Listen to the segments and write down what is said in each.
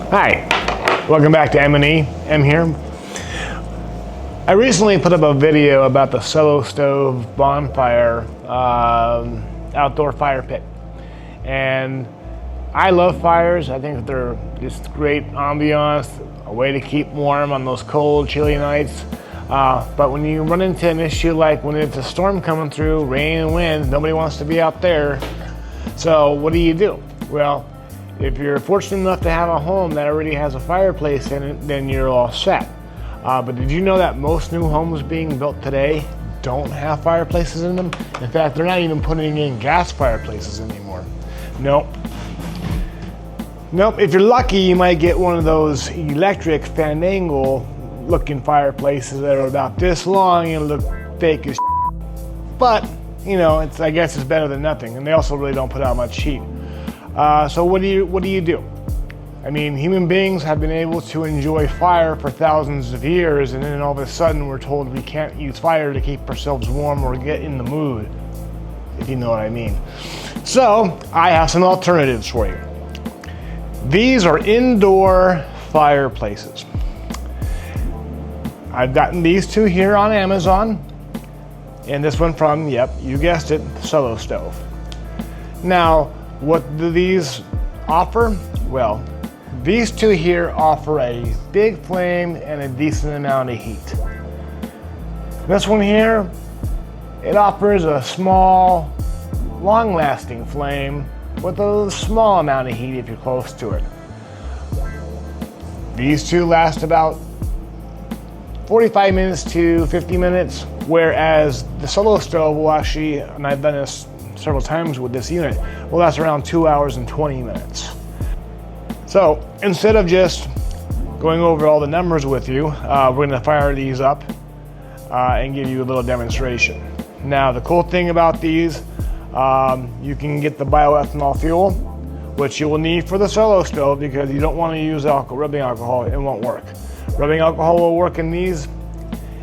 Hi, welcome back to M&E. M here. I recently put up a video about the Solo Stove bonfire outdoor fire pit, and I love fires. I think they're just great ambiance, a way to keep warm on those cold, chilly nights. But when you run into an issue like when it's a storm coming through, rain and wind, nobody wants to be out there. So what do? Well, if you're fortunate enough to have a home that already has a fireplace in it, then you're all set. But did you know that most new homes being built today don't have fireplaces in them? In fact, they're not even putting in gas fireplaces anymore. Nope. If you're lucky, you might get one of those electric fandangle looking fireplaces that are about this long and look fake as shit. But, you know, I guess it's better than nothing. And they also really don't put out much heat. So what do you do? I mean, human beings have been able to enjoy fire for thousands of years, and then all of a sudden we're told we can't use fire to keep ourselves warm or get in the mood, if you know what I mean. So I have some alternatives for you. These are indoor fireplaces. I've gotten these two here on Amazon, and this one from, yep, you guessed it, Solo Stove. Now, what do these offer? Well, these two here offer a big flame and a decent amount of heat. This one here, it offers a small, long-lasting flame with a small amount of heat if you're close to it. These two last about 45 minutes to 50 minutes, whereas the Solo Stove will actually, and I've done this several times with this unit, will last around 2 hours and 20 minutes. So instead of just going over all the numbers with you, we're going to fire these up and give you a little demonstration. Now, the cool thing about these, you can get the bioethanol fuel, which you will need for the Solo Stove because you don't want to use rubbing alcohol. It won't work. Rubbing alcohol will work in these,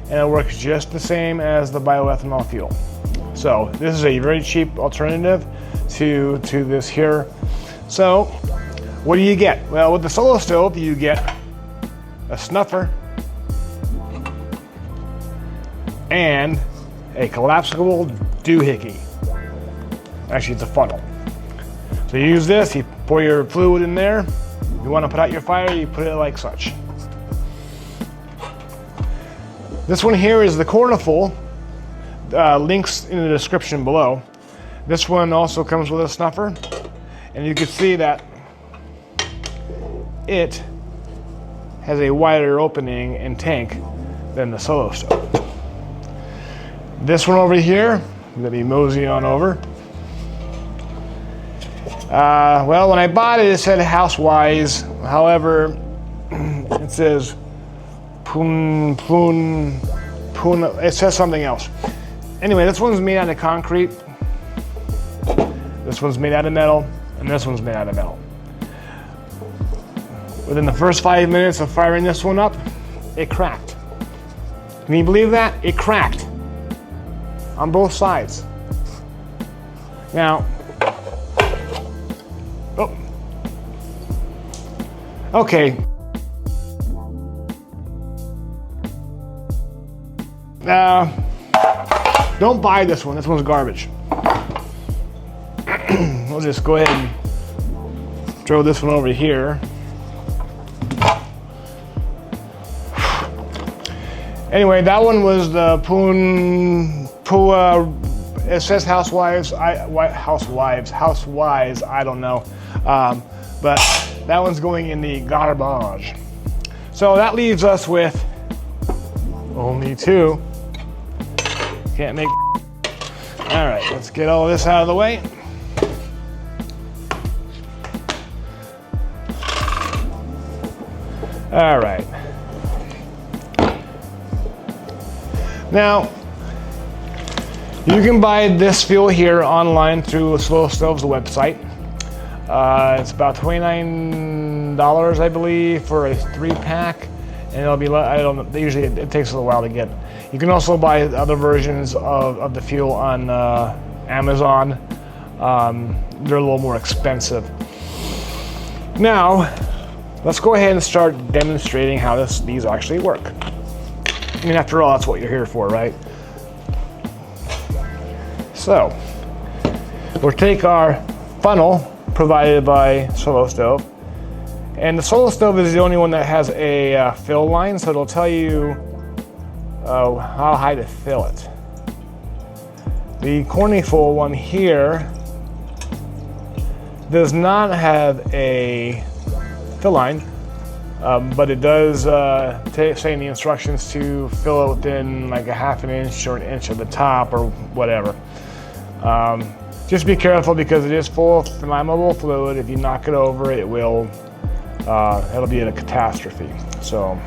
and it works just the same as the bioethanol fuel. So this is a very cheap alternative to this here. So what do you get? Well, with the Solo Stove, you get a snuffer and a collapsible doohickey. Actually, it's a funnel. So you use this, you pour your fluid in there. If you want to put out your fire, you put it like such. This one here is the Korniful. Links in the description below. This one also comes with a snuffer, and you can see that it has a wider opening and tank than the Solo Stove. This one over here, let me mosey on over. Well, when I bought it, it said Housewise. However, it says it says something else. Anyway, this one's made out of concrete, this one's made out of metal, and this one's made out of metal. Within the first 5 minutes of firing this one up, it cracked. Can you believe that? It cracked on both sides. Now, okay. Don't buy this one. This one's garbage. We'll just go ahead and throw this one over here. Anyway, that one was the it says Housewise, I don't know. But that one's going in the garbage. So that leaves us with only two. Can't make. All right, let's get all this out of the way. All right. Now, you can buy this fuel here online through Solo Stove's website. It's about $29, I believe, for a 3-pack, and it'll be, I don't know, usually it takes a little while to get. You can also buy other versions of the fuel on Amazon. They're a little more expensive. Now, let's go ahead and start demonstrating how these actually work. I mean, after all, that's what you're here for, right? So, we'll take our funnel provided by Solo Stove. And the Solo Stove is the only one that has a fill line, so it'll tell you how high to fill it. The Korniful one here does not have a fill line, but it does say in the instructions to fill it within like a half an inch or an inch of the top or whatever. Just be careful because it is full of flammable fluid. If you knock it over, it will it'll be a catastrophe. So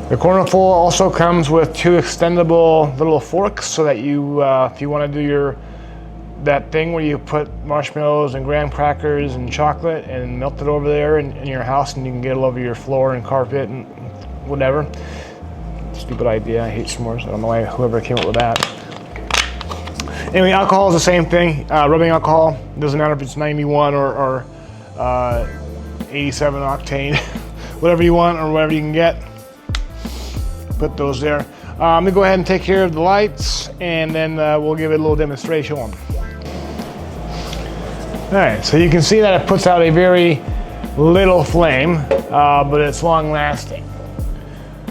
the Korniful also comes with 2 extendable little forks so that you, if you want to do that thing where you put marshmallows and graham crackers and chocolate and melt it over there in your house, and you can get it all over your floor and carpet and whatever. Stupid idea. I hate s'mores. I don't know why whoever came up with that. Anyway, alcohol is the same thing. Rubbing alcohol, doesn't matter if it's 91 or 87 octane, whatever you want or whatever you can get. Put those there. I'm gonna go ahead and take care of the lights, and then we'll give it a little demonstration. All right, so you can see that it puts out a very little flame, but it's long lasting.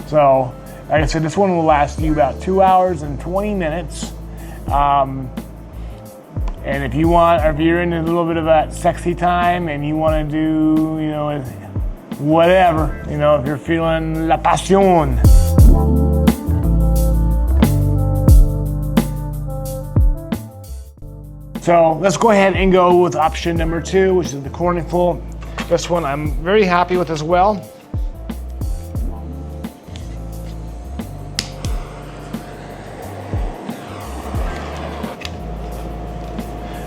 So, like I said, this one will last you about 2 hours and 20 minutes. And if you want, or if you're in a little bit of that sexy time and you want to do, you know, whatever, you know, if you're feeling la pasión. So let's go ahead and go with option number 2, which is the Korniful. This one I'm very happy with as well.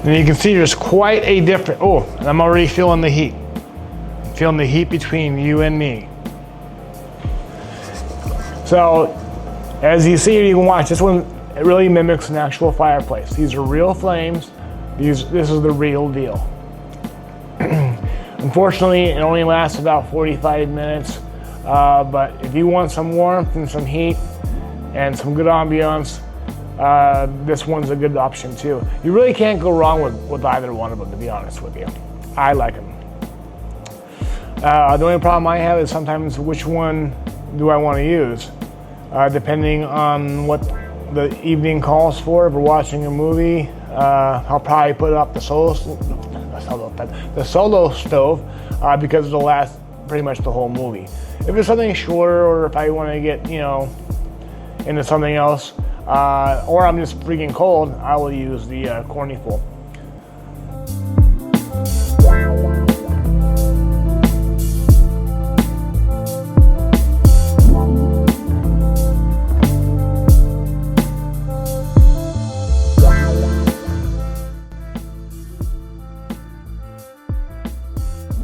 And you can see there's quite a difference. Oh, and I'm already feeling the heat. I'm feeling the heat between you and me. So, as you see, you can watch, this one, it really mimics an actual fireplace. These are real flames. This is the real deal. Unfortunately, it only lasts about 45 minutes. But if you want some warmth and some heat and some good ambiance, this one's a good option too. You really can't go wrong with either one of them, to be honest with you. I like them. The only problem I have is sometimes which one do I want to use, depending on what the evening calls for. If we're watching a movie, I'll probably put up the Solo Stove because it'll last pretty much the whole movie. If it's something shorter, or if I want to get, you know, into something else, or I'm just freaking cold, I will use the Korniful.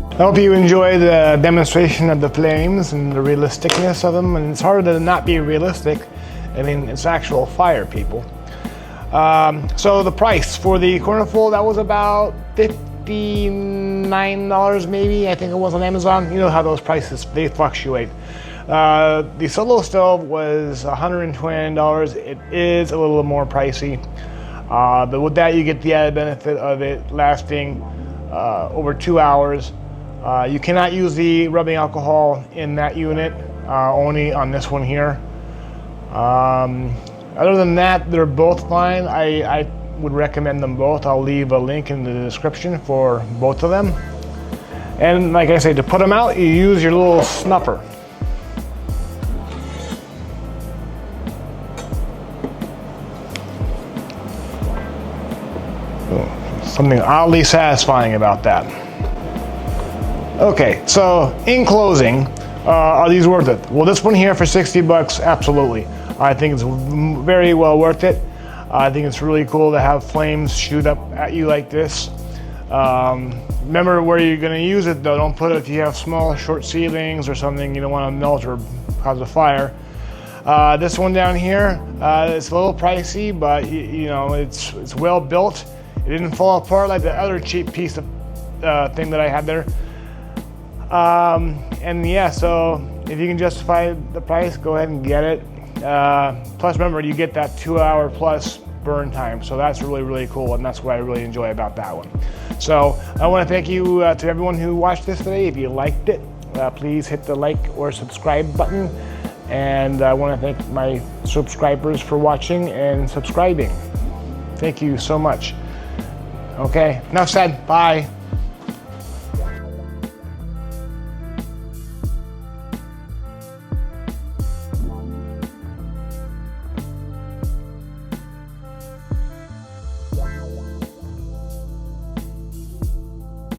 I hope you enjoy the demonstration of the flames and the realisticness of them. And it's hard to not be realistic. I mean, it's actual fire, people. So the price for the Korniful, that was about $59 maybe. I think it was on Amazon. You know how those prices, they fluctuate. The Solo Stove was $120. It is a little more pricey. But with that, you get the added benefit of it lasting over 2 hours. You cannot use the rubbing alcohol in that unit, only on this one here. Other than that, they're both fine. I would recommend them both. I'll leave a link in the description for both of them. And like I say, to put them out, you use your little snuffer. Something oddly satisfying about that. Okay, so in closing, are these worth it? Well, this one here for 60 bucks, absolutely. I think it's very well worth it. I think it's really cool to have flames shoot up at you like this. Remember where you're gonna use it though. Don't put it if you have small, short ceilings or something you don't wanna melt or cause a fire. This one down here, it's a little pricey, but you know, it's well built. It didn't fall apart like the other cheap piece of thing that I had there. And yeah, so if you can justify the price, go ahead and get it. Plus, remember, you get that 2 hour plus burn time, so that's really, really cool, and that's what I really enjoy about that one. So I want to thank you to everyone who watched this today. If you liked it, please hit the like or subscribe button, and I want to thank my subscribers for watching and subscribing. Thank you so much. Okay, enough said. Bye.